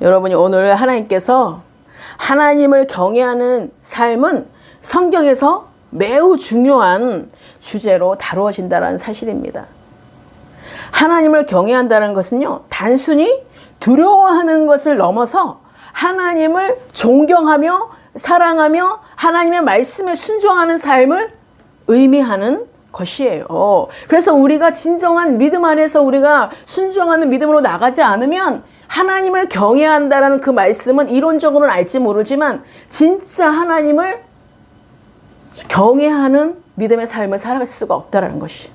여러분이 오늘 하나님께서 하나님을 경외하는 삶은 성경에서 매우 중요한 주제로 다루어진다는 사실입니다. 하나님을 경외한다는 것은요, 단순히 두려워하는 것을 넘어서 하나님을 존경하며 사랑하며 하나님의 말씀에 순종하는 삶을 의미하는 것이에요. 그래서 우리가 진정한 믿음 안에서 우리가 순종하는 믿음으로 나가지 않으면 하나님을 경외한다는 그 말씀은 이론적으로는 알지 모르지만 진짜 하나님을 경외하는 믿음의 삶을 살아갈 수가 없다는 것이.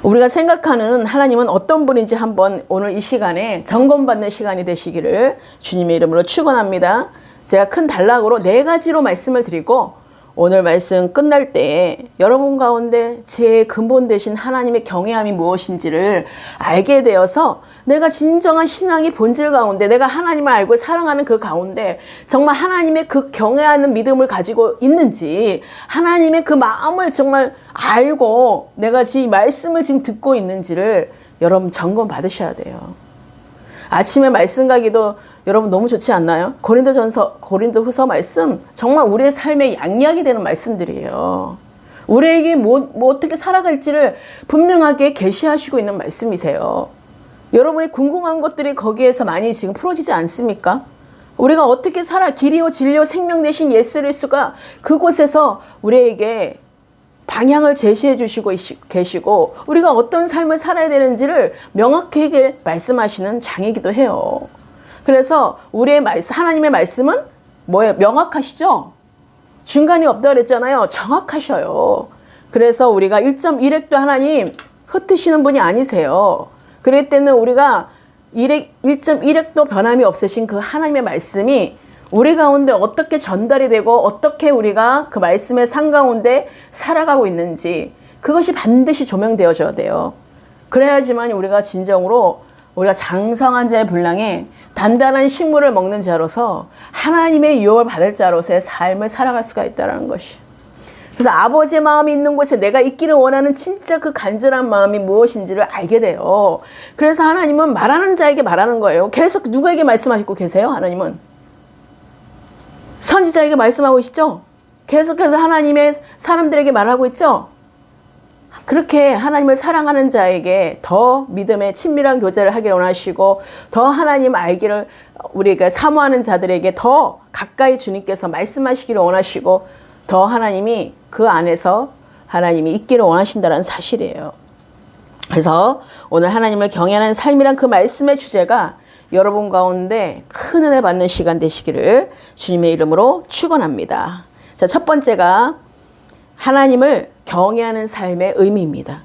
우리가 생각하는 하나님은 어떤 분인지 한번 오늘 이 시간에 점검받는 시간이 되시기를 주님의 이름으로 축원합니다. 제가 큰 단락으로 4가지로 말씀을 드리고 오늘 말씀 끝날 때 여러분 가운데 지혜의 근본 되신 하나님의 경외함이 무엇인지를 알게 되어서 내가 진정한 신앙의 본질 가운데 내가 하나님을 알고 사랑하는 그 가운데 정말 하나님의 그 경외하는 믿음을 가지고 있는지 하나님의 그 마음을 정말 알고 내가 이 말씀을 지금 듣고 있는지를 여러분 점검 받으셔야 돼요. 아침에 말씀 가기도 여러분 너무 좋지 않나요? 고린도후서 말씀 정말 우리의 삶의 양약이 되는 말씀들이에요. 우리에게 뭐 어떻게 살아갈지를 분명하게 계시하시고 있는 말씀이세요. 여러분이 궁금한 것들이 거기에서 많이 지금 풀어지지 않습니까? 우리가 어떻게 살아 길이요 진리요 생명 되신 예수 그리스도가 그곳에서 우리에게 방향을 제시해 주시고 계시고 우리가 어떤 삶을 살아야 되는지를 명확하게 말씀하시는 장이기도 해요. 그래서 우리의 말씀, 하나님의 말씀은 뭐예요? 명확하시죠? 중간이 없다고 그랬잖아요. 정확하셔요. 그래서 우리가 1.1핵도 하나님 흩으시는 분이 아니세요. 그렇기 때문에 우리가 1.1핵도 변함이 없으신 그 하나님의 말씀이 우리 가운데 어떻게 전달이 되고 어떻게 우리가 그 말씀의 상 가운데 살아가고 있는지 그것이 반드시 조명되어져야 돼요. 그래야지만 우리가 진정으로 우리가 장성한 자의 분량에 단단한 식물을 먹는 자로서 하나님의 유업을 받을 자로서의 삶을 살아갈 수가 있다는 것이. 그래서 아버지의 마음이 있는 곳에 내가 있기를 원하는 진짜 그 간절한 마음이 무엇인지를 알게 돼요. 그래서 하나님은 말하는 자에게 말하는 거예요. 계속 누구에게 말씀하시고 계세요? 하나님은 선지자에게 말씀하고 있죠. 계속해서 하나님의 사람들에게 말하고 있죠. 그렇게 하나님을 사랑하는 자에게 더 믿음의 친밀한 교제를 하기를 원하시고 더 하나님 알기를 우리가 사모하는 자들에게 더 가까이 주님께서 말씀하시기를 원하시고 더 하나님이 그 안에서 하나님이 있기를 원하신다는 사실이에요. 그래서 오늘 하나님을 경외하는 삶이란 그 말씀의 주제가 여러분 가운데 큰 은혜 받는 시간 되시기를 주님의 이름으로 축원합니다. 자, 첫 번째가 하나님을 경외하는 삶의 의미입니다.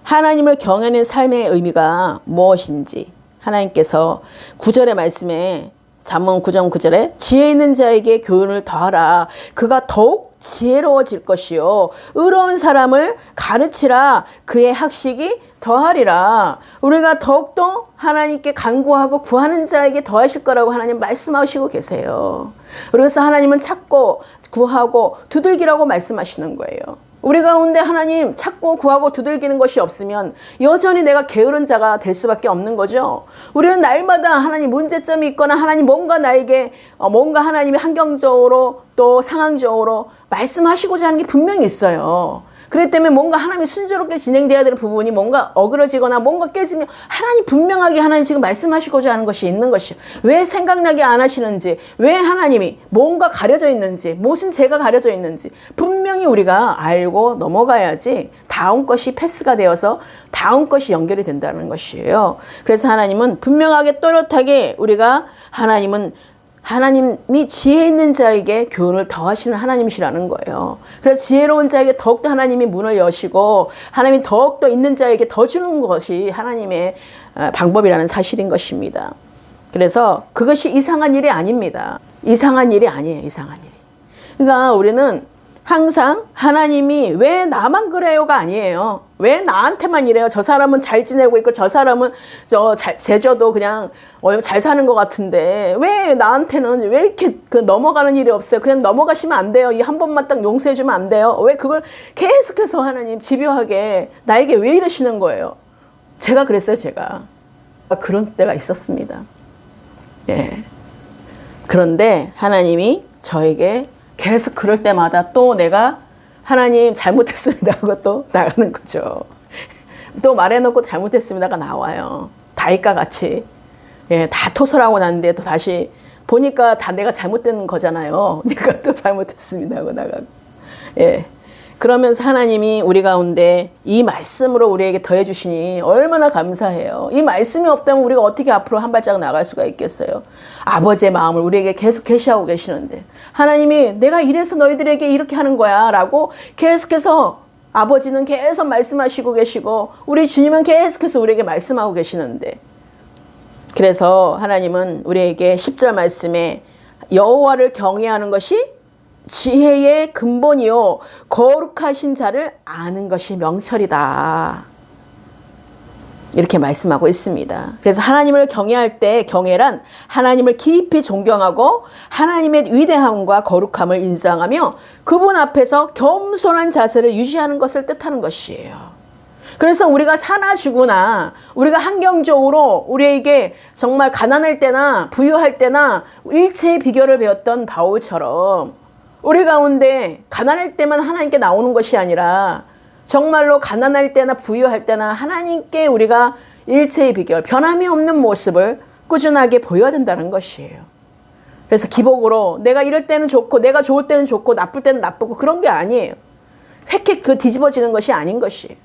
하나님을 경외하는 삶의 의미가 무엇인지 하나님께서 9절의 말씀에 잠언 9장 9절에 지혜 있는 자에게 교훈을 더하라. 그가 더욱 지혜로워질 것이요 의로운 사람을 가르치라. 그의 학식이 더하리라. 우리가 더욱더 하나님께 간구하고 구하는 자에게 더하실 거라고 하나님 말씀하시고 계세요. 그래서 하나님은 찾고 구하고 두들기라고 말씀하시는 거예요. 우리 가운데 하나님 찾고 구하고 두들기는 것이 없으면 여전히 내가 게으른 자가 될 수밖에 없는 거죠. 우리는 날마다 하나님 문제점이 있거나 하나님 뭔가 나에게 뭔가 하나님이 환경적으로 또 상황적으로 말씀하시고자 하는 게 분명히 있어요. 그렇기 때문에 뭔가 하나님이 순조롭게 진행돼야 되는 부분이 뭔가 어그러지거나 뭔가 깨지면 하나님 분명하게 하나님 지금 말씀하시고자 하는 것이 있는 것이요. 왜 생각나게 안 하시는지, 왜 하나님이 뭔가 가려져 있는지, 무슨 죄가 가려져 있는지 분명히 우리가 알고 넘어가야지 다음 것이 패스가 되어서 다음 것이 연결이 된다는 것이에요. 그래서 하나님은 분명하게 또렷하게 우리가 하나님이 지혜 있는 자에게 교훈을 더하시는 하나님이시라는 거예요. 그래서 지혜로운 자에게 더욱더 하나님이 문을 여시고 하나님이 더욱더 있는 자에게 더 주는 것이 하나님의 방법이라는 사실인 것입니다. 그래서 그것이 이상한 일이 아닙니다. 이상한 일이 아니에요. 이상한 일이. 그러니까 우리는 항상 하나님이 왜 나만 그래요가 아니에요. 왜 나한테만 이래요? 저 사람은 잘 지내고 있고 저 사람은 제저도 그냥 잘 사는 것 같은데 왜 나한테는 왜 이렇게 넘어가는 일이 없어요? 그냥 넘어가시면 안 돼요. 이 한 번만 딱 용서해 주면 안 돼요? 왜 그걸 계속해서 하나님 집요하게 나에게 왜 이러시는 거예요? 제가 그랬어요. 제가 그런 때가 있었습니다. 예. 그런데 하나님이 저에게 계속 그럴 때마다 또 내가 하나님 잘못했습니다 하고 또 나가는 거죠. 또 말해놓고 잘못했습니다가 나와요. 다윗과 같이. 예, 다 토설하고 났는데 또 다시 보니까 다 내가 잘못된 거잖아요. 그러니까 또 잘못했습니다 하고 나가고. 예. 그러면서 하나님이 우리 가운데 이 말씀으로 우리에게 더해 주시니 얼마나 감사해요. 이 말씀이 없다면 우리가 어떻게 앞으로 한 발짝 나갈 수가 있겠어요. 아버지의 마음을 우리에게 계속 계시하고 계시는데 하나님이 내가 이래서 너희들에게 이렇게 하는 거야 라고 계속해서 아버지는 계속 말씀하시고 계시고 우리 주님은 계속해서 우리에게 말씀하고 계시는데 그래서 하나님은 우리에게 10절 말씀에 여호와를 경외하는 것이 지혜의 근본이요 거룩하신 자를 아는 것이 명철이다. 이렇게 말씀하고 있습니다. 그래서 하나님을 경외할 때 경외란 하나님을 깊이 존경하고 하나님의 위대함과 거룩함을 인정하며 그분 앞에서 겸손한 자세를 유지하는 것을 뜻하는 것이에요. 그래서 우리가 사나 죽으나 우리가 환경적으로 우리에게 정말 가난할 때나 부유할 때나 일체의 비결을 배웠던 바울처럼 우리 가운데 가난할 때만 하나님께 나오는 것이 아니라 정말로 가난할 때나 부유할 때나 하나님께 우리가 일체의 비결, 변함이 없는 모습을 꾸준하게 보여야 된다는 것이에요. 그래서 기복으로 내가 이럴 때는 좋고 내가 좋을 때는 좋고 나쁠 때는 나쁘고 그런 게 아니에요. 획획 뒤집어지는 것이 아닌 것이에요.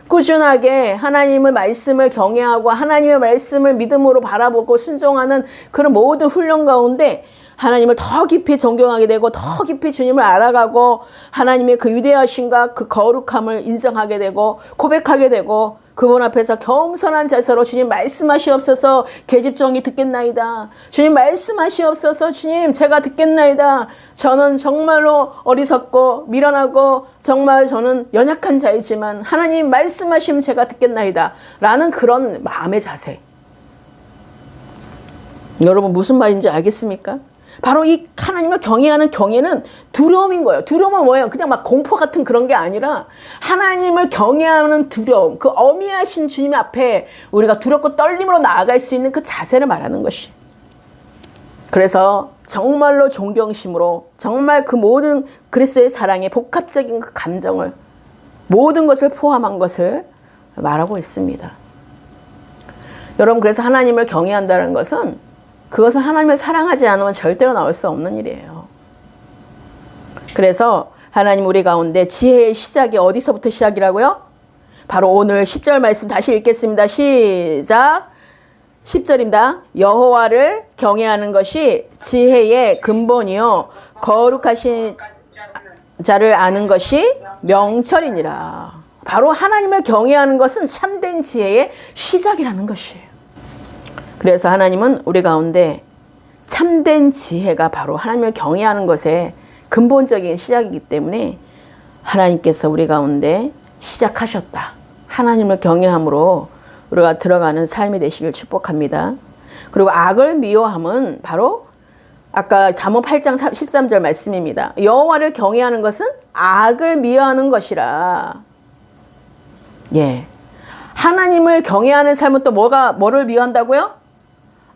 꾸준하게 하나님의 말씀을 경외하고 하나님의 말씀을 믿음으로 바라보고 순종하는 그런 모든 훈련 가운데 하나님을 더 깊이 존경하게 되고 더 깊이 주님을 알아가고 하나님의 그 위대하심과 그 거룩함을 인정하게 되고 고백하게 되고 그분 앞에서 겸손한 자세로 주님 말씀하시옵소서 계집종이 듣겠나이다. 주님 말씀하시옵소서 주님 제가 듣겠나이다. 저는 정말로 어리석고 미련하고 정말 저는 연약한 자이지만 하나님 말씀하시면 제가 듣겠나이다. 라는 그런 마음의 자세. 여러분 무슨 말인지 알겠습니까? 바로 이 하나님을 경외하는 경외는 두려움인 거예요. 두려움은 뭐예요? 그냥 막 공포 같은 그런 게 아니라 하나님을 경외하는 두려움, 그 어미하신 주님 앞에 우리가 두렵고 떨림으로 나아갈 수 있는 그 자세를 말하는 것이. 그래서 정말로 존경심으로 정말 그 모든 그리스도의 사랑의 복합적인 그 감정을 모든 것을 포함한 것을 말하고 있습니다. 여러분 그래서 하나님을 경외한다는 것은 그것은 하나님을 사랑하지 않으면 절대로 나올 수 없는 일이에요. 그래서 하나님 우리 가운데 지혜의 시작이 어디서부터 시작이라고요? 바로 오늘 10절 말씀 다시 읽겠습니다. 시작. 10절입니다. 여호와를 경외하는 것이 지혜의 근본이요 거룩하신 자를 아는 것이 명철이니라. 바로 하나님을 경외하는 것은 참된 지혜의 시작이라는 것이에요. 그래서 하나님은 우리 가운데 참된 지혜가 바로 하나님을 경외하는 것의 근본적인 시작이기 때문에 하나님께서 우리 가운데 시작하셨다. 하나님을 경외함으로 우리가 들어가는 삶이 되시길 축복합니다. 그리고 악을 미워함은 바로 아까 잠언 8장 13절 말씀입니다. 여호와를 경외하는 것은 악을 미워하는 것이라. 예. 하나님을 경외하는 삶은 또 뭐를 미워한다고요?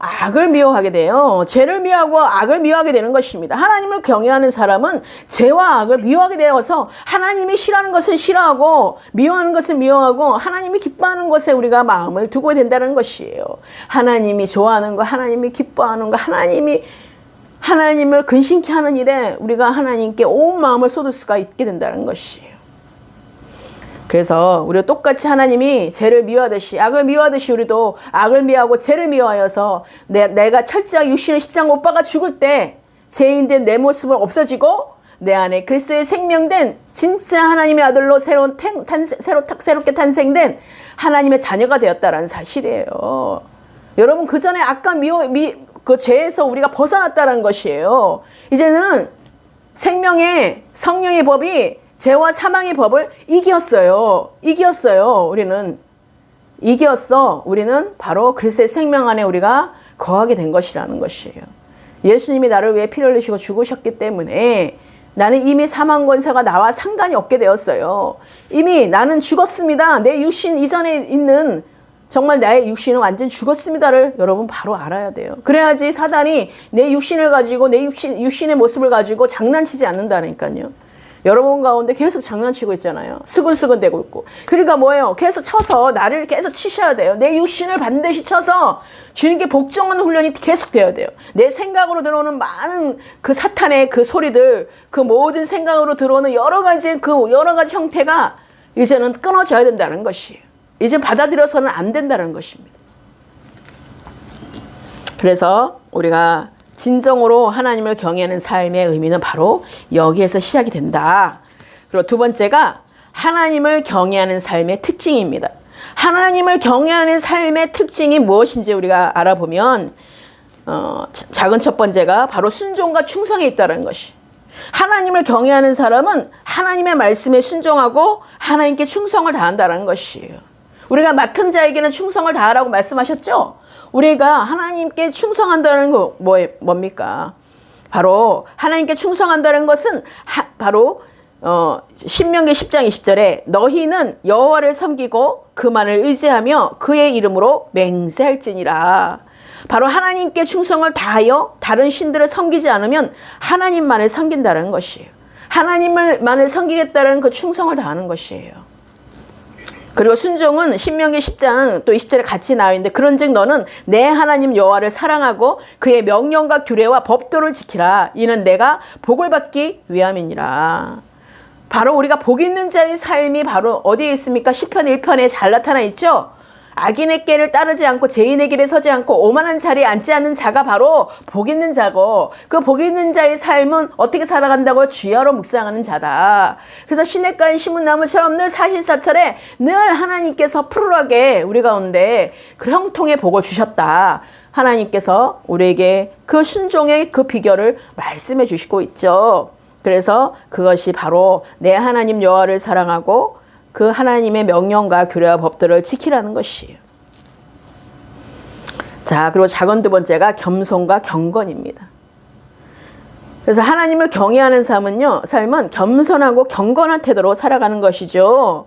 악을 미워하게 돼요. 죄를 미워하고 악을 미워하게 되는 것입니다. 하나님을 경외하는 사람은 죄와 악을 미워하게 되어서 하나님이 싫어하는 것을 싫어하고 미워하는 것을 미워하고 하나님이 기뻐하는 것에 우리가 마음을 두고 된다는 것이에요. 하나님이 좋아하는 거, 하나님이 기뻐하는 거, 하나님을 근심케 하는 일에 우리가 하나님께 온 마음을 쏟을 수가 있게 된다는 것이에요. 그래서 우리가 똑같이 하나님이 죄를 미워하듯이 악을 미워하듯이 우리도 악을 미워하고 죄를 미워하여서 내가 철저하게 육신의 십자가 못 박아 죽을 때 죄인된 내 모습은 없어지고 내 안에 그리스도의 생명된 진짜 하나님의 아들로 새롭게 탄생된 하나님의 자녀가 되었다라는 사실이에요. 여러분 그 전에 아까 그 죄에서 우리가 벗어났다는 것이에요. 이제는 생명의 성령의 법이 죄와 사망의 법을 이겼어요. 우리는 이겼어. 우리는 바로 그리스도의 생명 안에 우리가 거하게 된 것이라는 것이에요. 예수님이 나를 위해 피를 흘리시고 죽으셨기 때문에 나는 이미 사망 권세가 나와 상관이 없게 되었어요. 이미 나는 죽었습니다. 내 육신 이전에 있는 정말 나의 육신은 완전 죽었습니다를 여러분 바로 알아야 돼요. 그래야지 사단이 내 육신을 가지고 내 육신의 모습을 가지고 장난치지 않는다니까요. 여러분 가운데 계속 장난치고 있잖아요. 스근스근 대고 있고. 그러니까 뭐예요? 계속 쳐서 나를 계속 치셔야 돼요. 내 육신을 반드시 쳐서 주님께 복종하는 훈련이 계속 돼야 돼요. 내 생각으로 들어오는 많은 그 사탄의 그 소리들, 그 모든 생각으로 들어오는 여러 가지 형태가 이제는 끊어져야 된다는 것이에요. 이제 받아들여서는 안 된다는 것입니다. 그래서 우리가 진정으로 하나님을 경외하는 삶의 의미는 바로 여기에서 시작이 된다. 그리고 두 번째가 하나님을 경외하는 삶의 특징입니다. 하나님을 경외하는 삶의 특징이 무엇인지 우리가 알아보면 작은 첫 번째가 바로 순종과 충성에 있다는 것이. 하나님을 경외하는 사람은 하나님의 말씀에 순종하고 하나님께 충성을 다한다는 것이에요. 우리가 맡은 자에게는 충성을 다하라고 말씀하셨죠? 우리가 하나님께 충성한다는 거 뭡니까? 바로 하나님께 충성한다는 것은 바로 신명기 10장 20절에 너희는 여호와를 섬기고 그만을 의지하며 그의 이름으로 맹세할지니라. 바로 하나님께 충성을 다하여 다른 신들을 섬기지 않으면 하나님만을 섬긴다는 것이에요. 하나님만을 섬기겠다는 그 충성을 다하는 것이에요. 그리고 순종은 신명기 10장 또 20절에 같이 나와 있는데 그런즉 너는 내 하나님 여호와를 사랑하고 그의 명령과 규례와 법도를 지키라. 이는 내가 복을 받기 위함이니라. 바로 우리가 복 있는 자의 삶이 바로 어디에 있습니까? 시편 1편에 잘 나타나 있죠? 악인의 길을 따르지 않고 죄인의 길에 서지 않고 오만한 자리에 앉지 않는 자가 바로 복 있는 자고, 그 복 있는 자의 삶은 어떻게 살아간다고요? 주야로 묵상하는 자다. 그래서 시냇가의 심은 나무처럼 늘 사시사철에 늘 하나님께서 푸르르하게 우리 가운데 그 형통의 복을 주셨다. 하나님께서 우리에게 그 순종의 그 비결을 말씀해 주시고 있죠. 그래서 그것이 바로 내 하나님 여호와를 사랑하고 그 하나님의 명령과 규례와 법들을 지키라는 것이에요. 자, 그리고 작은 두 번째가 겸손과 경건입니다. 그래서 하나님을 경외하는 삶은 겸손하고 경건한 태도로 살아가는 것이죠.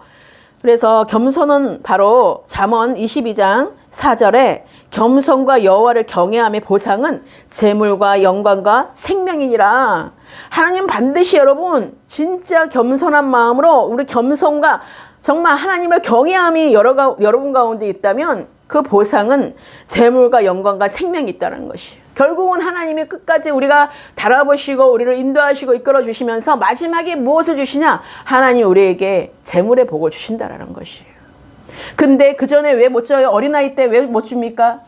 그래서 겸손은 바로 잠언 22장 4절에 겸손과 여호와를 경외함의 보상은 재물과 영광과 생명이니라. 하나님 반드시 여러분 진짜 겸손한 마음으로 우리 겸손과 정말 하나님을 경외함이 여러분 가운데 있다면 그 보상은 재물과 영광과 생명이 있다는 것이에요. 결국은 하나님이 끝까지 우리가 달아보시고 우리를 인도하시고 이끌어 주시면서 마지막에 무엇을 주시냐? 하나님 우리에게 재물의 복을 주신다라는 것이에요. 근데 그 전에 왜 못 줘요? 어린아이 때 왜 못 줍니까?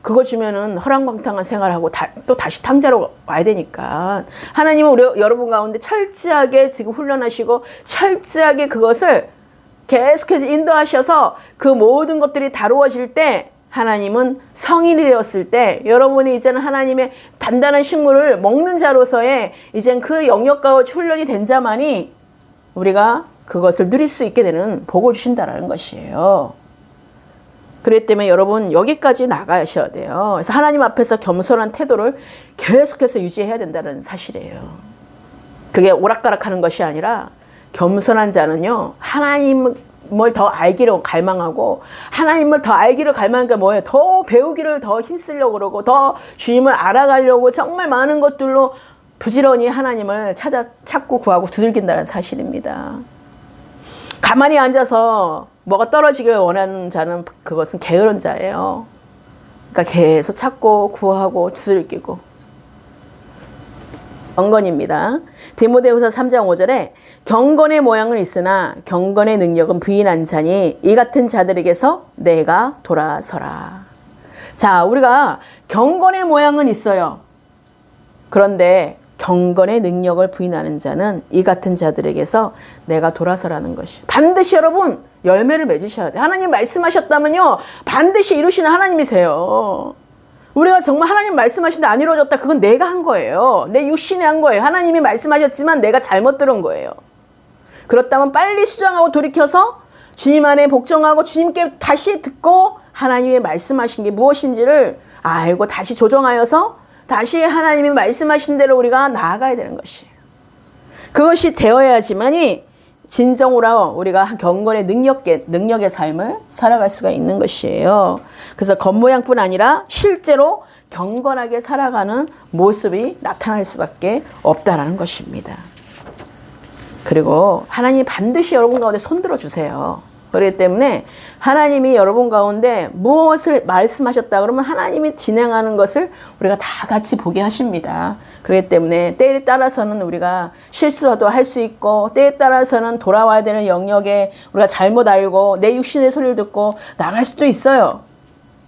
그거 주면은 허랑방탕한 생활하고 또 다시 탕자로 와야 되니까. 하나님은 여러분 가운데 철저하게 지금 훈련하시고 철저하게 그것을 계속해서 인도하셔서 그 모든 것들이 다루어질 때 하나님은 성인이 되었을 때 여러분이 이제는 하나님의 단단한 식물을 먹는 자로서의 이젠 그 영역과 훈련이 된 자만이 우리가 그것을 누릴 수 있게 되는 복을 주신다라는 것이에요. 그렇기 때문에 여러분 여기까지 나가셔야 돼요. 그래서 하나님 앞에서 겸손한 태도를 계속해서 유지해야 된다는 사실이에요. 그게 오락가락하는 것이 아니라 겸손한 자는요, 하나님을 더 알기를 갈망하고, 하나님을 더 알기를 갈망하는 게 뭐예요? 더 배우기를 더 힘쓰려고 그러고, 더 주님을 알아가려고 정말 많은 것들로 부지런히 하나님을 찾고 구하고 두들긴다는 사실입니다. 가만히 앉아서 뭐가 떨어지길 원하는 자는 그것은 게으른 자예요. 그러니까 계속 찾고 구하고 두들기고. 경건입니다. 디모데후서 3장 5절에 경건의 모양은 있으나 경건의 능력은 부인한 자니 이 같은 자들에게서 내가 돌아서라. 자, 우리가 경건의 모양은 있어요. 그런데 경건의 능력을 부인하는 자는 이 같은 자들에게서 내가 돌아서라는 것이. 반드시 여러분 열매를 맺으셔야 돼요. 하나님 말씀하셨다면요 반드시 이루시는 하나님이세요. 우리가 정말 하나님 말씀하신데 안 이루어졌다, 그건 내가 한 거예요. 내 육신이 한 거예요. 하나님이 말씀하셨지만 내가 잘못 들은 거예요. 그렇다면 빨리 수정하고 돌이켜서 주님 안에 복종하고 주님께 다시 듣고 하나님의 말씀하신 게 무엇인지를 알고 다시 조정하여서 다시 하나님이 말씀하신 대로 우리가 나아가야 되는 것이에요. 그것이 되어야지만이 진정으로 우리가 경건의 능력의 삶을 살아갈 수가 있는 것이에요. 그래서 겉모양뿐 아니라 실제로 경건하게 살아가는 모습이 나타날 수밖에 없다라는 것입니다. 그리고 하나님이 반드시 여러분 가운데 손들어 주세요. 그렇기 때문에 하나님이 여러분 가운데 무엇을 말씀하셨다 그러면 하나님이 진행하는 것을 우리가 다 같이 보게 하십니다. 그렇기 때문에 때에 따라서는 우리가 실수라도 할 수 있고, 때에 따라서는 돌아와야 되는 영역에 우리가 잘못 알고 내 육신의 소리를 듣고 나갈 수도 있어요.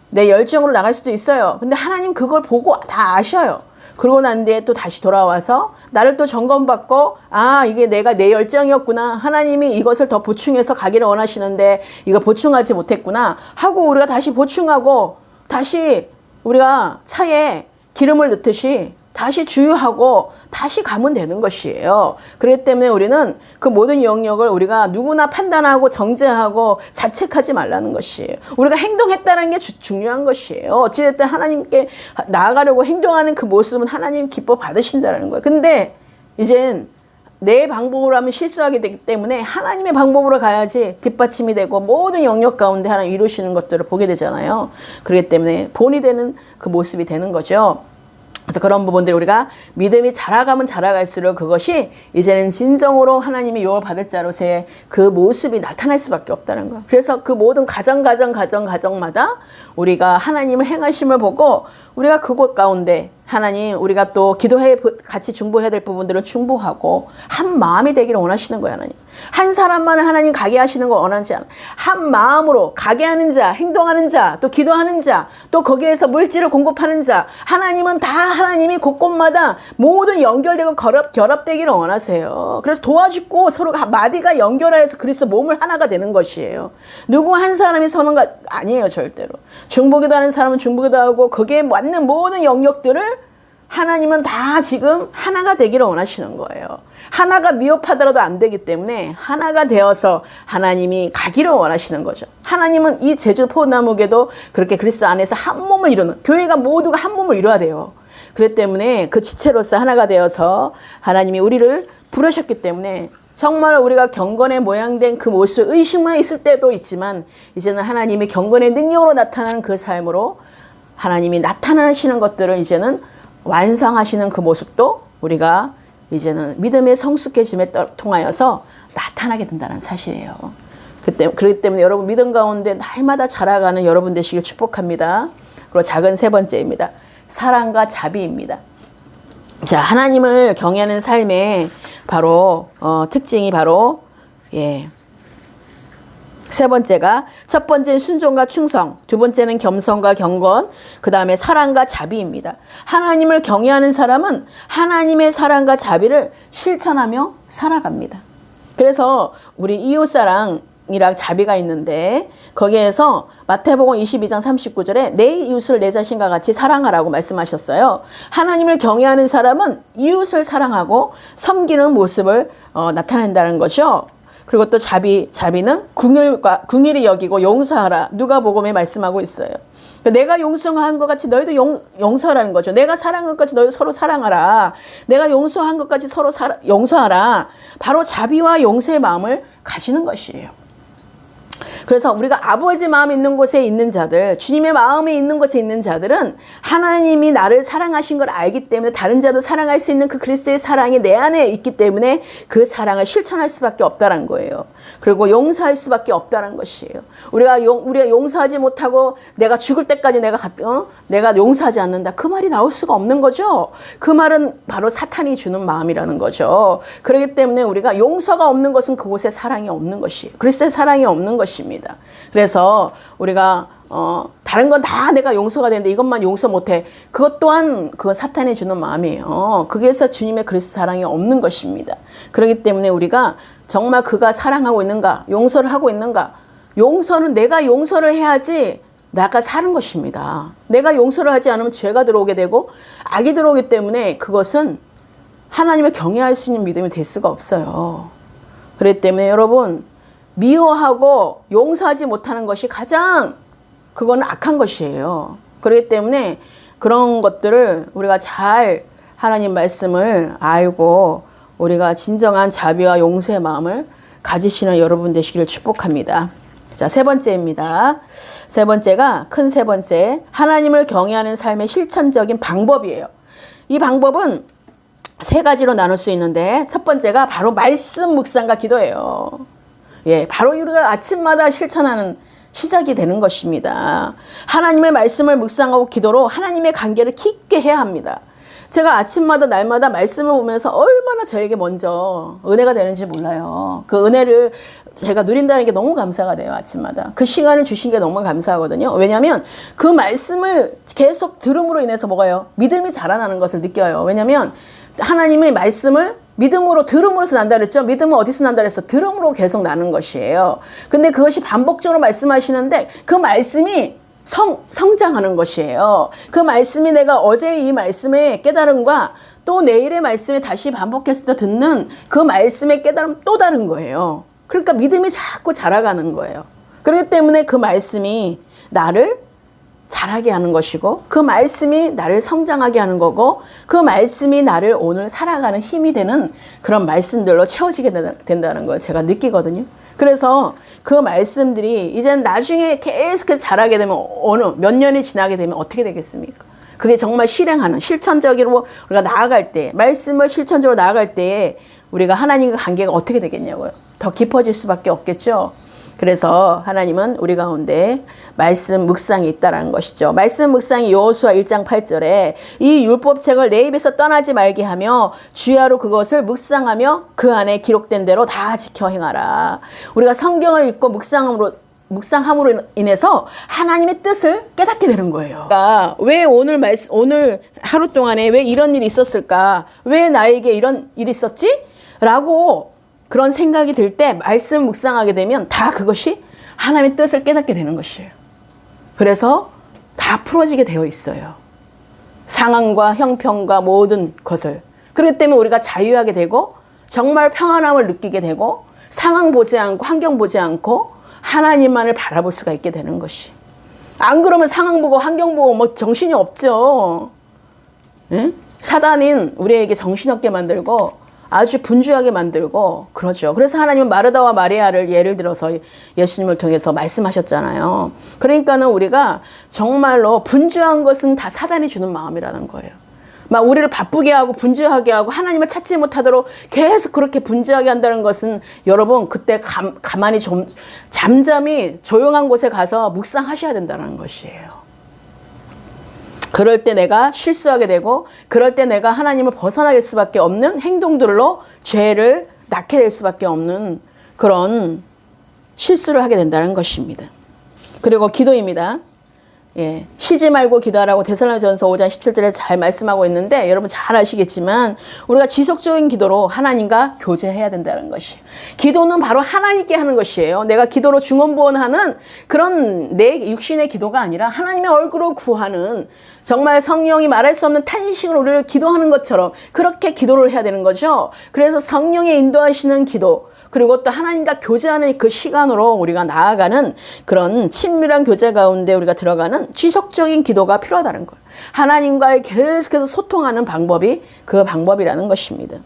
내 열정으로 나갈 수도 있어요. 근데 하나님 그걸 보고 다 아셔요. 그러고 난 뒤에 또 다시 돌아와서 나를 또 점검받고, 아, 이게 내가 내 열정이었구나. 하나님이 이것을 더 보충해서 가기를 원하시는데 이걸 보충하지 못했구나 하고 우리가 다시 보충하고, 다시 우리가 차에 기름을 넣듯이 다시 주유하고 다시 가면 되는 것이에요. 그렇기 때문에 우리는 그 모든 영역을 우리가 누구나 판단하고 정죄하고 자책하지 말라는 것이에요. 우리가 행동했다는 게 중요한 것이에요. 어찌됐든 하나님께 나아가려고 행동하는 그 모습은 하나님 기뻐 받으신다는 거예요. 근데 이젠 내 방법으로 하면 실수하게 되기 때문에 하나님의 방법으로 가야지 뒷받침이 되고 모든 영역 가운데 하나님 이루시는 것들을 보게 되잖아요. 그렇기 때문에 본이 되는 그 모습이 되는 거죠. 그래서 그런 부분들 우리가 믿음이 자라가면 자라갈수록 그것이 이제는 진정으로 하나님이 유업받을 자로서의 그 모습이 나타날 수밖에 없다는 거예요. 그래서 그 모든 가정마다 우리가 하나님을 행하심을 보고 우리가 그곳 가운데 하나님, 우리가 또 기도해 같이 중보해야 될 부분들은 중보하고 한 마음이 되기를 원하시는 거예요. 하나님, 한 사람만을 하나님 가게 하시는 걸 원하지 않아요. 한 마음으로 가게 하는 자, 행동하는 자, 또 기도하는 자, 또 거기에서 물질을 공급하는 자, 하나님은 다 하나님이 곳곳마다 모든 연결되고 결합되기를 원하세요. 그래서 도와주고 서로 마디가 연결하여서 그리스도 몸을 하나가 되는 것이에요. 누구 한 사람이 서는 것 아니에요. 절대로. 중보기도 하는 사람은 중보기도 하고 거기에 맞는 모든 영역들을 하나님은 다 지금 하나가 되기를 원하시는 거예요. 하나가 미흡하더라도 안 되기 때문에 하나가 되어서 하나님이 가기를 원하시는 거죠. 하나님은 이 제주 포도나무에도 그렇게 그리스도 안에서 한 몸을 이루는, 교회가 모두가 한 몸을 이루어야 돼요. 그렇기 때문에 그 지체로서 하나가 되어서 하나님이 우리를 부르셨기 때문에 정말 우리가 경건의 모양된 그 모습, 의식만 있을 때도 있지만 이제는 하나님이 경건의 능력으로 나타나는 그 삶으로 하나님이 나타나시는 것들을 이제는 완성하시는 그 모습도 우리가 이제는 믿음의 성숙해짐에 통하여서 나타나게 된다는 사실이에요. 그렇기 때문에 여러분 믿음 가운데 날마다 자라가는 여러분 되시길 축복합니다. 그리고 작은 세 번째입니다. 사랑과 자비입니다. 자, 하나님을 경외하는 삶의 바로 특징이 바로 세 번째가, 첫 번째는 순종과 충성, 두 번째는 겸손과 경건, 그 다음에 사랑과 자비입니다. 하나님을 경외하는 사람은 하나님의 사랑과 자비를 실천하며 살아갑니다. 그래서 우리 이웃사랑이랑 자비가 있는데 거기에서 마태복음 22장 39절에 내 이웃을 내 자신과 같이 사랑하라고 말씀하셨어요. 하나님을 경외하는 사람은 이웃을 사랑하고 섬기는 모습을 나타낸다는 거죠. 그리고 또 자비는 궁일이 여기고 용서하라. 누가복음에 말씀하고 있어요. 내가 용서한 것 같이 너희도 용서하라는 거죠. 내가 사랑한 것 같이 너희도 서로 사랑하라. 내가 용서한 것 같이 서로 용서하라. 바로 자비와 용서의 마음을 가지는 것이에요. 그래서 우리가 아버지 마음이 있는 곳에 있는 자들, 주님의 마음이 있는 곳에 있는 자들은 하나님이 나를 사랑하신 걸 알기 때문에 다른 자도 사랑할 수 있는 그 그리스도의 사랑이 내 안에 있기 때문에 그 사랑을 실천할 수밖에 없다는 거예요. 그리고 용서할 수밖에 없다는 것이에요. 우리가 용서하지 못하고 내가 죽을 때까지 내가 용서하지 않는다, 그 말이 나올 수가 없는 거죠. 그 말은 바로 사탄이 주는 마음이라는 거죠. 그렇기 때문에 우리가 용서가 없는 것은 그곳에 사랑이 없는 것이에요. 그리스도의 사랑이 없는 것입니다. 그래서 우리가 다른 건 다 내가 용서가 되는데 이것만 용서 못해, 그것 또한 그건 사탄이 주는 마음이에요. 거기에서 주님의 그리스도 사랑이 없는 것입니다. 그렇기 때문에 우리가 정말 그가 사랑하고 있는가, 용서를 하고 있는가. 용서는 내가 용서를 해야지 나가 사는 것입니다. 내가 용서를 하지 않으면 죄가 들어오게 되고 악이 들어오기 때문에 그것은 하나님을 경외할 수 있는 믿음이 될 수가 없어요. 그렇기 때문에 여러분, 미워하고 용서하지 못하는 것이 가장 그건 악한 것이에요. 그렇기 때문에 그런 것들을 우리가 잘 하나님 말씀을 알고 우리가 진정한 자비와 용서의 마음을 가지시는 여러분 되시기를 축복합니다. 자, 세 번째입니다. 세 번째가 큰 세 번째, 하나님을 경외하는 삶의 실천적인 방법이에요. 이 방법은 세 가지로 나눌 수 있는데 첫 번째가 바로 말씀 묵상과 기도예요. 예, 바로 우리가 아침마다 실천하는 시작이 되는 것입니다. 하나님의 말씀을 묵상하고 기도로 하나님의 관계를 깊게 해야 합니다. 제가 아침마다 날마다 말씀을 보면서 얼마나 저에게 먼저 은혜가 되는지 몰라요. 그 은혜를 제가 누린다는 게 너무 감사가 돼요. 아침마다. 그 시간을 주신 게 너무 감사하거든요. 왜냐하면 그 말씀을 계속 들음으로 인해서 뭐가요? 믿음이 자라나는 것을 느껴요. 왜냐하면 하나님의 말씀을 믿음으로 들음으로서 난다 그랬죠. 믿음은 어디서 난다 그랬어? 들음으로 계속 나는 것이에요. 근데 그것이 반복적으로 말씀하시는데 그 말씀이 성장하는 것이에요. 그 말씀이 내가 어제 이 말씀의 깨달음과 또 내일의 말씀에 다시 반복했을 때 듣는 그 말씀의 깨달음 또 다른 거예요. 그러니까 믿음이 자꾸 자라가는 거예요. 그렇기 때문에 그 말씀이 나를 자라게 하는 것이고 그 말씀이 나를 성장하게 하는 거고 그 말씀이 나를 오늘 살아가는 힘이 되는 그런 말씀들로 채워지게 된다는 걸 제가 느끼거든요. 그래서 그 말씀들이 이제 나중에 계속해서 자라게 되면 어느 몇 년이 지나게 되면 어떻게 되겠습니까? 그게 정말 실행하는 실천적으로 우리가 나아갈 때 말씀을 실천적으로 나아갈 때 우리가 하나님과 관계가 어떻게 되겠냐고요. 더 깊어질 수밖에 없겠죠. 그래서 하나님은 우리 가운데 말씀 묵상이 있다라는 것이죠. 말씀 묵상이 여호수아 1장 8절에 이 율법책을 내 입에서 떠나지 말게 하며 주야로 그것을 묵상하며 그 안에 기록된 대로 다 지켜 행하라. 우리가 성경을 읽고 묵상함으로 인해서 하나님의 뜻을 깨닫게 되는 거예요. 그러니까 왜 오늘 하루 동안에 왜 이런 일이 있었을까? 왜 나에게 이런 일이 있었지? 라고 그런 생각이 들 때 말씀 묵상하게 되면 다 그것이 하나님의 뜻을 깨닫게 되는 것이에요. 그래서 다 풀어지게 되어 있어요. 상황과 형편과 모든 것을. 그렇기 때문에 우리가 자유하게 되고 정말 평안함을 느끼게 되고 상황 보지 않고 환경 보지 않고 하나님만을 바라볼 수가 있게 되는 것이. 안 그러면 상황 보고 환경 보고 뭐 정신이 없죠. 응? 사단인 우리에게 정신없게 만들고 아주 분주하게 만들고 그러죠. 그래서 하나님은 마르다와 마리아를 예를 들어서 예수님을 통해서 말씀하셨잖아요. 그러니까는 우리가 정말로 분주한 것은 다 사단이 주는 마음이라는 거예요. 막 우리를 바쁘게 하고 분주하게 하고 하나님을 찾지 못하도록 계속 그렇게 분주하게 한다는 것은 여러분 그때 가만히 좀 잠잠히 조용한 곳에 가서 묵상하셔야 된다는 것이에요. 그럴 때 내가 실수하게 되고 그럴 때 내가 하나님을 벗어나게 수밖에 없는 행동들로 죄를 낳게 될 수밖에 없는 그런 실수를 하게 된다는 것입니다. 그리고 기도입니다. 예, 쉬지 말고 기도하라고 데살로니가전서 5장 17절에 잘 말씀하고 있는데 여러분 잘 아시겠지만 우리가 지속적인 기도로 하나님과 교제해야 된다는 것이. 기도는 바로 하나님께 하는 것이에요. 내가 기도로 중언부언하는 그런 내 육신의 기도가 아니라 하나님의 얼굴을 구하는 정말 성령이 말할 수 없는 탄식으로 우리를 기도하는 것처럼 그렇게 기도를 해야 되는 거죠. 그래서 성령의 인도하시는 기도 그리고 또 하나님과 교제하는 그 시간으로 우리가 나아가는 그런 친밀한 교제 가운데 우리가 들어가는 지속적인 기도가 필요하다는 거예요. 하나님과의 계속해서 소통하는 방법이 그 방법이라는 것입니다.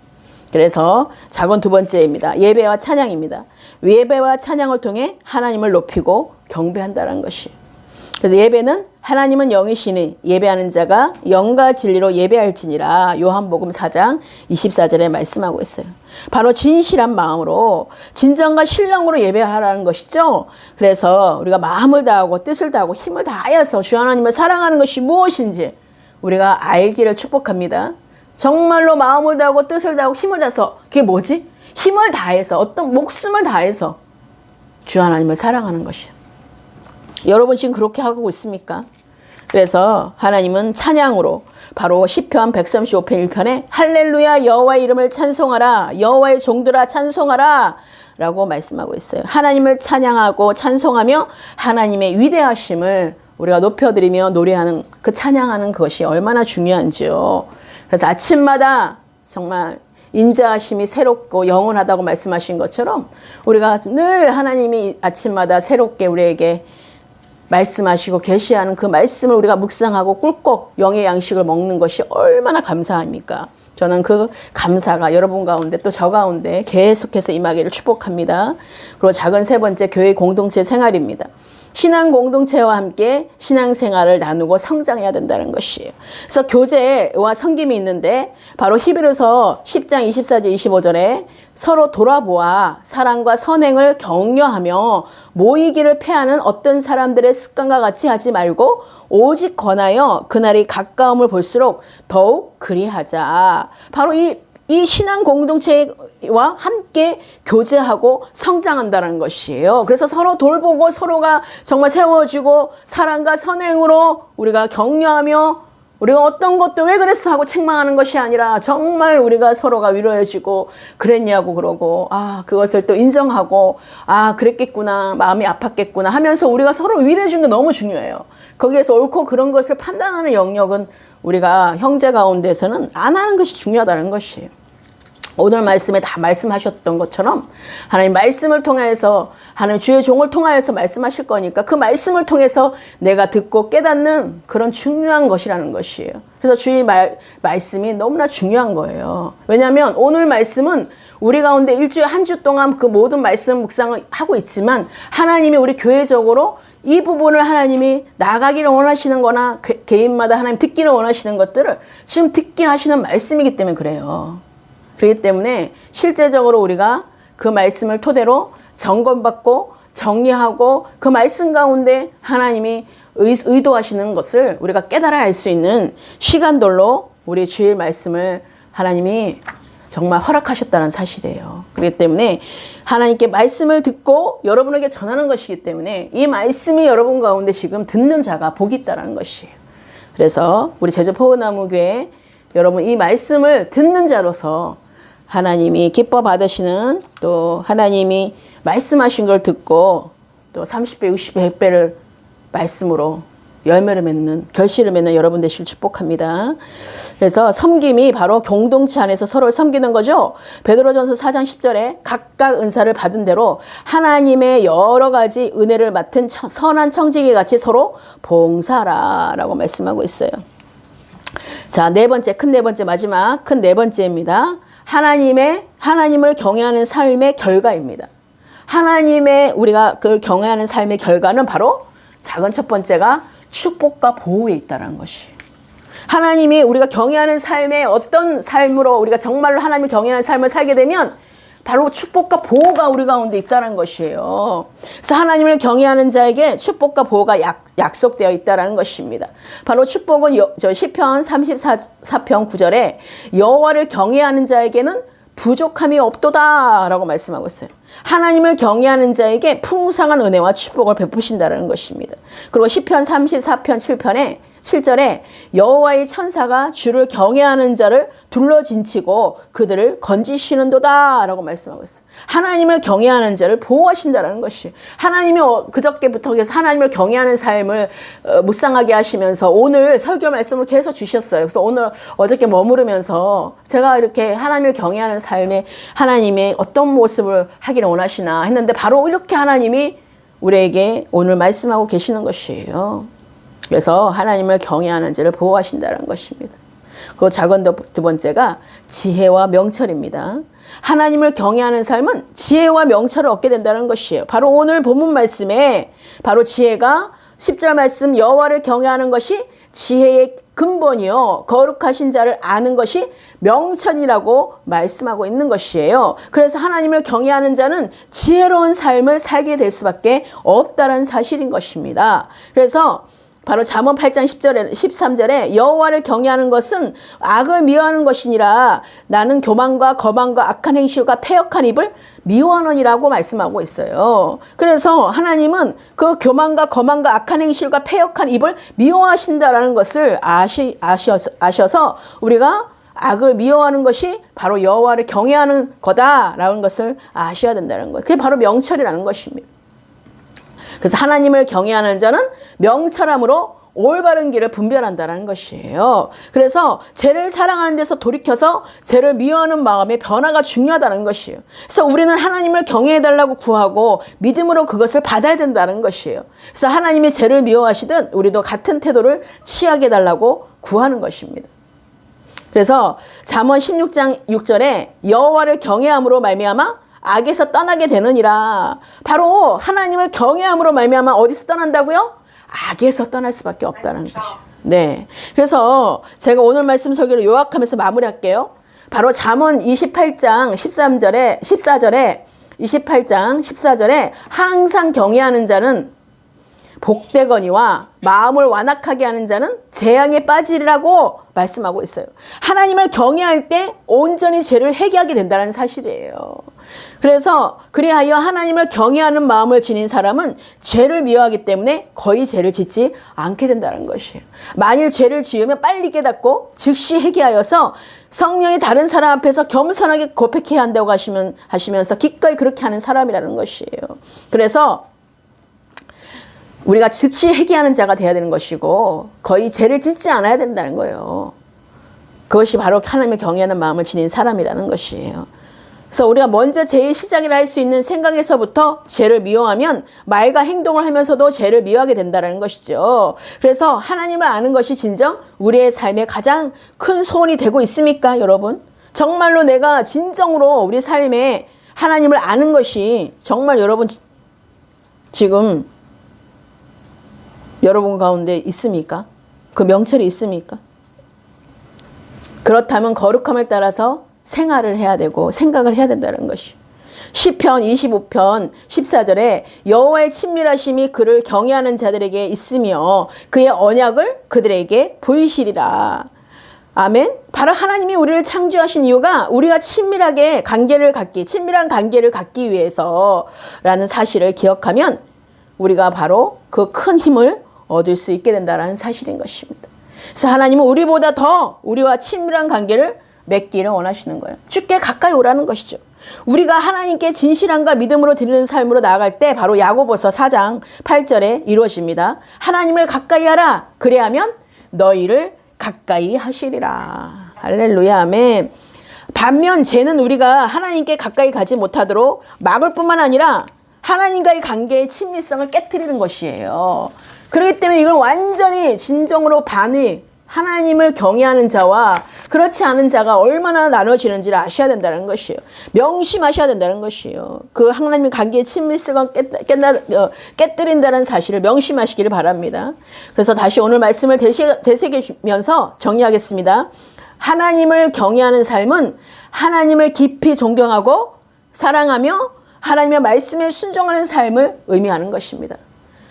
그래서 작은 두 번째입니다. 예배와 찬양입니다. 예배와 찬양을 통해 하나님을 높이고 경배한다는 것이에요. 그래서 예배는 하나님은 영이시니 예배하는 자가 영과 진리로 예배할지니라 요한복음 4장 24절에 말씀하고 있어요. 바로 진실한 마음으로 진정과 신령으로 예배하라는 것이죠. 그래서 우리가 마음을 다하고 뜻을 다하고 힘을 다하여서 주 하나님을 사랑하는 것이 무엇인지 우리가 알기를 축복합니다. 정말로 마음을 다하고 뜻을 다하고 힘을 다해서 그게 뭐지? 힘을 다해서 어떤 목숨을 다해서 주 하나님을 사랑하는 것이에요. 여러분 지금 그렇게 하고 있습니까? 그래서 하나님은 찬양으로 바로 시편 135편 1편에 할렐루야 여호와의 이름을 찬송하라 여호와의 종들아 찬송하라 라고 말씀하고 있어요. 하나님을 찬양하고 찬송하며 하나님의 위대하심을 우리가 높여드리며 노래하는 그 찬양하는 것이 얼마나 중요한지요. 그래서 아침마다 정말 인자하심이 새롭고 영원하다고 말씀하신 것처럼 우리가 늘 하나님이 아침마다 새롭게 우리에게 말씀하시고 계시하는 그 말씀을 우리가 묵상하고 꿀꺽 영의 양식을 먹는 것이 얼마나 감사합니까? 저는 그 감사가 여러분 가운데 또 저 가운데 계속해서 임하기를 축복합니다. 그리고 작은 세 번째, 교회 공동체 생활입니다. 신앙 공동체와 함께 신앙생활을 나누고 성장해야 된다는 것이에요. 그래서 교제와 섬김이 있는데 바로 히브리서 10장 24절 25절에 서로 돌아보아 사랑과 선행을 격려하며 모이기를 패하는 어떤 사람들의 습관과 같이 하지 말고 오직 권하여 그날이 가까움을 볼수록 더욱 그리하자. 바로 이 신앙 공동체와 함께 교제하고 성장한다는 것이에요. 그래서 서로 돌보고 서로가 정말 세워주고 사랑과 선행으로 우리가 격려하며 우리가 어떤 것도 왜 그랬어 하고 책망하는 것이 아니라 정말 우리가 서로가 위로해주고 그랬냐고 그러고 그것을 또 인정하고 그랬겠구나 마음이 아팠겠구나 하면서 우리가 서로 위로해주는 게 너무 중요해요. 거기에서 옳고 그런 것을 판단하는 영역은 우리가 형제 가운데서는 안 하는 것이 중요하다는 것이에요. 오늘 말씀에 다 말씀하셨던 것처럼 하나님 말씀을 통해서 하나님 주의 종을 통하여서 말씀하실 거니까 그 말씀을 통해서 내가 듣고 깨닫는 그런 중요한 것이라는 것이에요. 그래서 주의 말씀이 너무나 중요한 거예요. 왜냐하면 오늘 말씀은 우리 가운데 일주일 한 주 동안 그 모든 말씀 묵상을 하고 있지만 하나님이 우리 교회적으로 이 부분을 하나님이 나가기를 원하시는 거나 개인마다 하나님 듣기를 원하시는 것들을 지금 듣게 하시는 말씀이기 때문에 그래요. 그렇기 때문에 실제적으로 우리가 그 말씀을 토대로 점검받고 정리하고 그 말씀 가운데 하나님이 의도하시는 것을 우리가 깨달아 알 수 있는 시간들로 우리 주일 말씀을 하나님이 정말 허락하셨다는 사실이에요. 그렇기 때문에 하나님께 말씀을 듣고 여러분에게 전하는 것이기 때문에 이 말씀이 여러분 가운데 지금 듣는 자가 복이 있다는 것이에요. 그래서 우리 제주 포도나무교회 여러분 이 말씀을 듣는 자로서 하나님이 기뻐 받으시는 또 하나님이 말씀하신 걸 듣고 또 30배, 60배, 100배를 말씀으로 열매를 맺는 결실을 맺는 여러분 되시길 축복합니다. 그래서 섬김이 바로 공동체 안에서 서로를 섬기는 거죠. 베드로전서 4장 10절에 각각 은사를 받은 대로 하나님의 여러 가지 은혜를 맡은 선한 청지기 같이 서로 봉사라라고 말씀하고 있어요. 자, 네 번째, 큰 네 번째, 마지막 큰 네 번째입니다. 하나님을 경외하는 삶의 결과입니다. 하나님의 우리가 그걸 경외하는 삶의 결과는 바로 작은 첫 번째가 축복과 보호에 있다는 것이. 하나님이 우리가 경외하는 삶의 어떤 삶으로 우리가 정말로 하나님을 경외하는 삶을 살게 되면 바로 축복과 보호가 우리 가운데 있다는 것이에요. 그래서 하나님을 경외하는 자에게 축복과 보호가 약속되어 있다는 것입니다. 바로 축복은 시편 34편 9절에 여호와를 경외하는 자에게는 부족함이 없도다 라고 말씀하고 있어요. 하나님을 경외하는 자에게 풍성한 은혜와 축복을 베푸신다는 것입니다. 그리고 시편 34편 7절에 여호와의 천사가 주를 경외하는 자를 둘러진치고 그들을 건지시는도다 라고 말씀하고 있어요. 하나님을 경외하는 자를 보호하신다는 것이 하나님이 그저께부터 계속 하나님을 경외하는 삶을 묵상하게 하시면서 오늘 설교 말씀을 계속 주셨어요. 그래서 오늘 어저께 머무르면서 제가 이렇게 하나님을 경외하는 삶에 하나님의 어떤 모습을 하기를 원하시나 했는데 바로 이렇게 하나님이 우리에게 오늘 말씀하고 계시는 것이에요. 그래서 하나님을 경외하는 자를 보호하신다는 것입니다. 그 작은 두 번째가 지혜와 명철입니다. 하나님을 경외하는 삶은 지혜와 명철을 얻게 된다는 것이에요. 바로 오늘 본문 말씀에 바로 지혜가 10절 말씀 여호와를 경외하는 것이 지혜의 근본이요 거룩하신 자를 아는 것이 명철이라고 말씀하고 있는 것이에요. 그래서 하나님을 경외하는 자는 지혜로운 삶을 살게 될 수밖에 없다는 사실인 것입니다. 그래서 바로 잠언 8장 13절에 여호와를 경외하는 것은 악을 미워하는 것이니라 나는 교만과 거만과 악한 행실과 패역한 입을 미워하느니라고 말씀하고 있어요. 그래서 하나님은 그 교만과 거만과 악한 행실과 패역한 입을 미워하신다라는 것을 아셔서 우리가 악을 미워하는 것이 바로 여호와를 경외하는 거다라는 것을 아셔야 된다는 거예요. 그게 바로 명철이라는 것입니다. 그래서 하나님을 경외하는 자는 명철함으로 올바른 길을 분별한다는 것이에요. 그래서 죄를 사랑하는 데서 돌이켜서 죄를 미워하는 마음의 변화가 중요하다는 것이에요. 그래서 우리는 하나님을 경외해달라고 구하고 믿음으로 그것을 받아야 된다는 것이에요. 그래서 하나님이 죄를 미워하시든 우리도 같은 태도를 취하게 해달라고 구하는 것입니다. 그래서 잠언 16장 6절에 여호와를 경외함으로 말미암아 악에서 떠나게 되느니라. 바로 하나님을 경외함으로 말미암아 어디서 떠난다고요? 악에서 떠날 수밖에 없다는 것이에요. 네. 그래서 제가 오늘 말씀 설교를 요약하면서 마무리할게요. 바로 잠언 28장 14절에 28장 14절에 항상 경외하는 자는 복되거니와 마음을 완악하게 하는 자는 재앙에 빠지리라고 말씀하고 있어요. 하나님을 경외할 때 온전히 죄를 회개하게 된다는 사실이에요. 그래서 그리하여 하나님을 경외하는 마음을 지닌 사람은 죄를 미워하기 때문에 거의 죄를 짓지 않게 된다는 것이에요. 만일 죄를 지으면 빨리 깨닫고 즉시 회개하여서 성령이 다른 사람 앞에서 겸손하게 고백해야 한다고 하시면서 기꺼이 그렇게 하는 사람이라는 것이에요. 그래서 우리가 즉시 회개하는 자가 되어야 되는 것이고 거의 죄를 짓지 않아야 된다는 거예요. 그것이 바로 하나님을 경외하는 마음을 지닌 사람이라는 것이에요. 그래서 우리가 먼저 죄의 시작이라 할 수 있는 생각에서부터 죄를 미워하면 말과 행동을 하면서도 죄를 미워하게 된다는 것이죠. 그래서 하나님을 아는 것이 진정 우리의 삶에 가장 큰 소원이 되고 있습니까, 여러분? 정말로 내가 진정으로 우리 삶에 하나님을 아는 것이 정말 여러분 지금 여러분 가운데 있습니까? 그 명철이 있습니까? 그렇다면 거룩함을 따라서 생활을 해야 되고 생각을 해야 된다는 것이. 시편 25편 14절에 여호와의 친밀하심이 그를 경외하는 자들에게 있으며 그의 언약을 그들에게 보이시리라. 아멘. 바로 하나님이 우리를 창조하신 이유가 우리가 친밀한 관계를 갖기 위해서라는 사실을 기억하면 우리가 바로 그 큰 힘을 얻을 수 있게 된다는 사실인 것입니다. 그래서 하나님은 우리보다 더 우리와 친밀한 관계를 맺기를 원하시는 거예요. 주께 가까이 오라는 것이죠. 우리가 하나님께 진실함과 믿음으로 드리는 삶으로 나아갈 때 바로 야고보서 4장 8절에 이루어집니다. 하나님을 가까이 하라. 그래야면 너희를 가까이 하시리라. 할렐루야. 아멘. 반면 죄는 우리가 하나님께 가까이 가지 못하도록 막을 뿐만 아니라 하나님과의 관계의 친밀성을 깨트리는 것이에요. 그렇기 때문에 이걸 완전히 진정으로 하나님을 경외하는 자와 그렇지 않은 자가 얼마나 나눠지는지를 아셔야 된다는 것이에요. 명심하셔야 된다는 것이에요. 그 하나님의 관계의 친밀성을 깨뜨린다는 사실을 명심하시기를 바랍니다. 그래서 다시 오늘 말씀을 되새기면서 정리하겠습니다. 하나님을 경외하는 삶은 하나님을 깊이 존경하고 사랑하며 하나님의 말씀에 순종하는 삶을 의미하는 것입니다.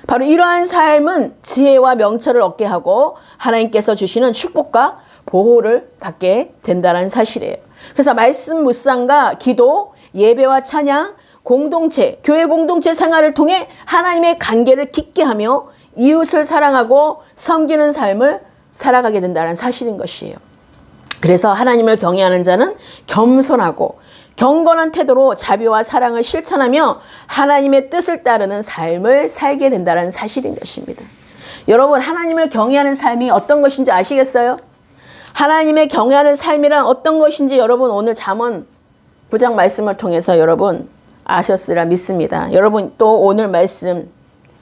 바로 이러한 삶은 지혜와 명철을 얻게 하고 하나님께서 주시는 축복과 보호를 받게 된다는 사실이에요. 그래서 말씀 묵상과 기도, 예배와 찬양, 공동체, 교회 공동체 생활을 통해 하나님의 관계를 깊게 하며 이웃을 사랑하고 섬기는 삶을 살아가게 된다는 사실인 것이에요. 그래서 하나님을 경외하는 자는 겸손하고 경건한 태도로 자비와 사랑을 실천하며 하나님의 뜻을 따르는 삶을 살게 된다는 사실인 것입니다. 여러분, 하나님을 경외하는 삶이 어떤 것인지 아시겠어요? 하나님의 경외하는 삶이란 어떤 것인지 여러분 오늘 잠언 9장 말씀을 통해서 여러분 아셨으리라 믿습니다. 여러분 또 오늘 말씀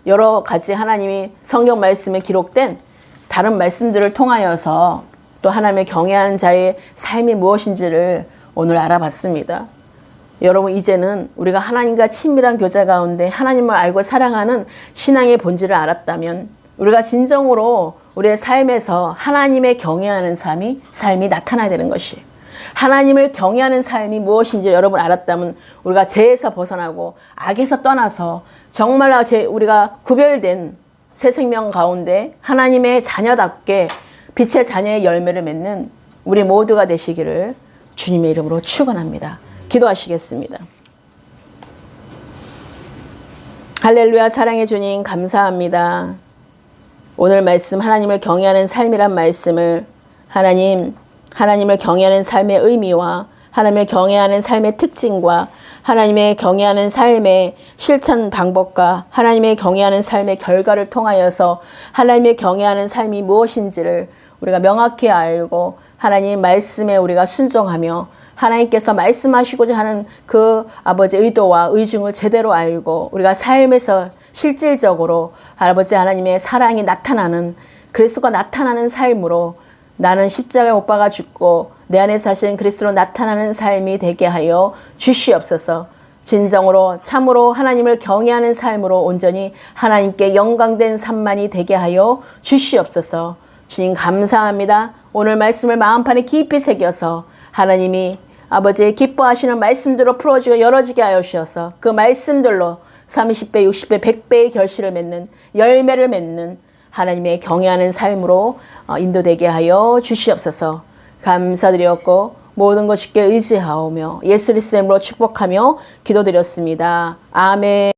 여러 가지 하나님이 성경 말씀에 기록된 다른 말씀들을 통하여서 또 하나님의 경외하는 자의 삶이 무엇인지를 오늘 알아봤습니다. 여러분 이제는 우리가 하나님과 친밀한 교제 가운데 하나님을 알고 사랑하는 신앙의 본질을 알았다면 우리가 진정으로 우리의 삶에서 하나님의 경외하는 삶이 나타나야 되는 것이에요. 하나님을 경외하는 삶이 무엇인지 여러분 알았다면 우리가 죄에서 벗어나고 악에서 떠나서 정말로 우리가 구별된 새 생명 가운데 하나님의 자녀답게 빛의 자녀의 열매를 맺는 우리 모두가 되시기를 주님의 이름으로 축원합니다. 기도하시겠습니다. 할렐루야. 사랑의 주님 감사합니다. 오늘 말씀 하나님을 경외하는 삶이란 말씀을 하나님을 경외하는 삶의 의미와 하나님을 경외하는 삶의 특징과 하나님의 경외하는 삶의 실천 방법과 하나님의 경외하는 삶의 결과를 통하여서 하나님의 경외하는 삶이 무엇인지를 우리가 명확히 알고 하나님 말씀에 우리가 순종하며 하나님께서 말씀하시고자 하는 그 아버지 의도와 의중을 제대로 알고 우리가 삶에서 실질적으로 아버지 하나님의 사랑이 나타나는 그리스도가 나타나는 삶으로 나는 십자가에 못 박아 죽고 내 안에 사신 그리스도로 나타나는 삶이 되게 하여 주시옵소서. 진정으로 참으로 하나님을 경외하는 삶으로 온전히 하나님께 영광된 삶만이 되게 하여 주시옵소서. 주님 감사합니다. 오늘 말씀을 마음판에 깊이 새겨서 하나님이 아버지의 기뻐하시는 말씀대로 풀어지고 열어지게 하여 주셔서 그 말씀들로 30배, 60배, 100배의 결실을 맺는 열매를 맺는 하나님의 경외하는 삶으로 인도되게 하여 주시옵소서. 감사드렸고 모든 것 주께 의지하오며 예수 그리스도의 이름으로 축복하며 기도드렸습니다. 아멘.